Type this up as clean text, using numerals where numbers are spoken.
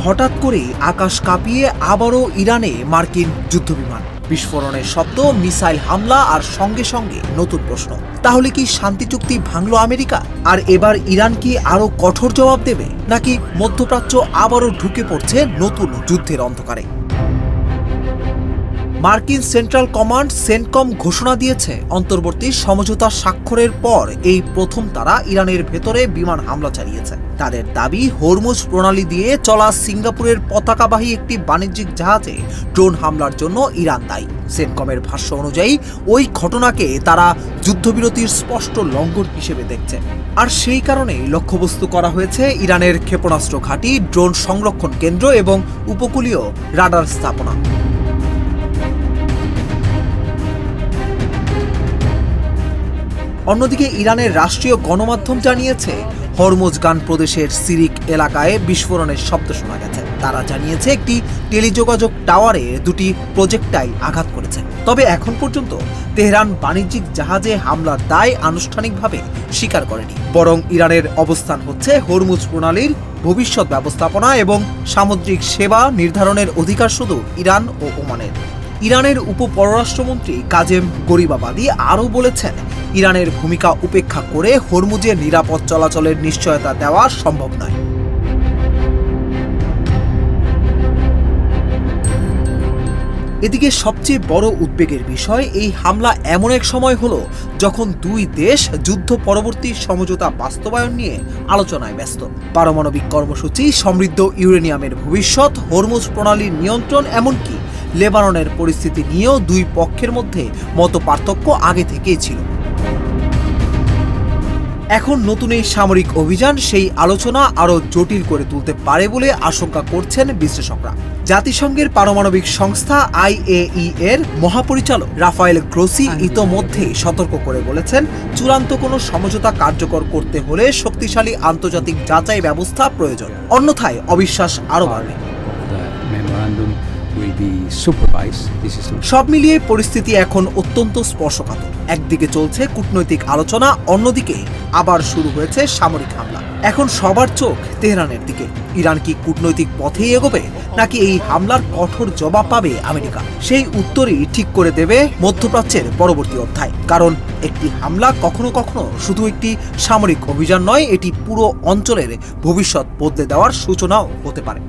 হঠাৎ করেই আকাশ কাঁপিয়ে আবারও ইরানে মার্কিন যুদ্ধবিমান বিস্ফোরণের শব্দ, মিসাইল হামলা আর সঙ্গে সঙ্গে নতুন প্রশ্ন। তাহলে কি শান্তি চুক্তি ভাঙল আমেরিকা? আর এবার ইরান কি আরো কঠোর জবাব দেবে, নাকি মধ্যপ্রাচ্য আবারও ঢুকে পড়ছে নতুন যুদ্ধের অন্ধকারে? মার্কিন সেন্ট্রাল কমান্ড সেন্টকম ঘোষণা দিয়েছে, অন্তর্বর্তী সমঝোতা স্বাক্ষরের পর এই প্রথম তারা ইরানের ভেতরে বিমান হামলা চালিয়েছে। তাদের দাবি, হরমুজ প্রণালী দিয়ে চলা সিঙ্গাপুরের পতাকাবাহী একটি বাণিজ্যিক জাহাজে ড্রোন হামলার জন্য ইরান দায়ী। সেন্টকমের ভাষ্য অনুযায়ী ওই ঘটনাকে তারা যুদ্ধবিরতির স্পষ্ট লঙ্ঘন হিসেবে দেখছে, আর সেই কারণেই লক্ষ্যবস্তু করা হয়েছে ইরানের ক্ষেপণাস্ত্র ঘাঁটি, ড্রোন সংরক্ষণ কেন্দ্র এবং উপকূলীয় রাডার স্থাপনা। অন্যদিকে ইরানের রাষ্ট্রীয় গণমাধ্যম জানিয়েছে, হরমুজগান প্রদেশের সিরিক এলাকায় বিস্ফোরণের শব্দ শোনা গেছে। তারা জানিয়েছে একটি টেলিযোগাযোগ টাওয়ারে দুটি প্রজেক্টাইল আঘাত করেছে। তবে এখন পর্যন্ত তেহরান বাণিজ্যিক জাহাজে হামলার দায় আনুষ্ঠানিকভাবে স্বীকার করেনি, বরং ইরানের অবস্থান হচ্ছে হরমুজ প্রণালীর ভবিষ্যৎ ব্যবস্থাপনা এবং সামুদ্রিক সেবা নির্ধারণের অধিকার শুধু ইরান ও ওমানের। ইরানের উপপররাষ্ট্রমন্ত্রী কাজেম গরিবাবাদী আরও বলেছেন, ইরানের ভূমিকা উপেক্ষা করে হরমুজের নিরাপদ চলাচলের নিশ্চয়তা দেওয়া সম্ভব নয়। এদিকে সবচেয়ে বড় উদ্বেগের বিষয়, এই হামলা এমন এক সময় হলো যখন দুই দেশ যুদ্ধ পরবর্তী সমঝোতা বাস্তবায়ন নিয়ে আলোচনায় ব্যস্ত। পারমাণবিক কর্মসূচি, সমৃদ্ধ ইউরেনিয়ামের ভবিষ্যৎ, হরমুজ প্রণালীর নিয়ন্ত্রণ, এমনকি লেবাননের পরিস্থিতি নিয়েও দুই পক্ষের মধ্যে মতপার্থক্য আগে থেকেই ছিল। এখন নতুন এই সামরিক অভিযান সেই আলোচনা আরও জটিল করে তুলতে পারে বলে আশঙ্কা করছেন বিশ্লেষকরা। জাতিসংঘের পারমাণবিক সংস্থা IAEA এর মহাপরিচালক রাফায়েল গ্রোসি ইতোমধ্যে সতর্ক করে বলেছেন, চূড়ান্ত কোনো সমঝোতা কার্যকর করতে হলে শক্তিশালী আন্তর্জাতিক যাচাই ব্যবস্থা প্রয়োজন, অন্যথায় অবিশ্বাস আরও বাড়বে। সব মিলিয়ে পরিস্থিতি এখন অত্যন্ত স্পর্শকাতর। একদিকে চলছে কূটনৈতিক আলোচনা, অন্যদিকে আবার শুরু হয়েছে সামরিক হামলা। এখন সবার চোখ তেহরানের দিকে। ইরান কি কূটনৈতিক পথেই এগোবে, নাকি এই হামলার কঠোর জবাব পাবে আমেরিকা? সেই উত্তরই ঠিক করে দেবে মধ্যপ্রাচ্যের পরবর্তী অধ্যায়। কারণ একটি হামলা কখনো কখনো শুধু একটি সামরিক অভিযান নয়, এটি পুরো অঞ্চলের ভবিষ্যৎ বদলে দেওয়ার সূচনাও হতে পারে।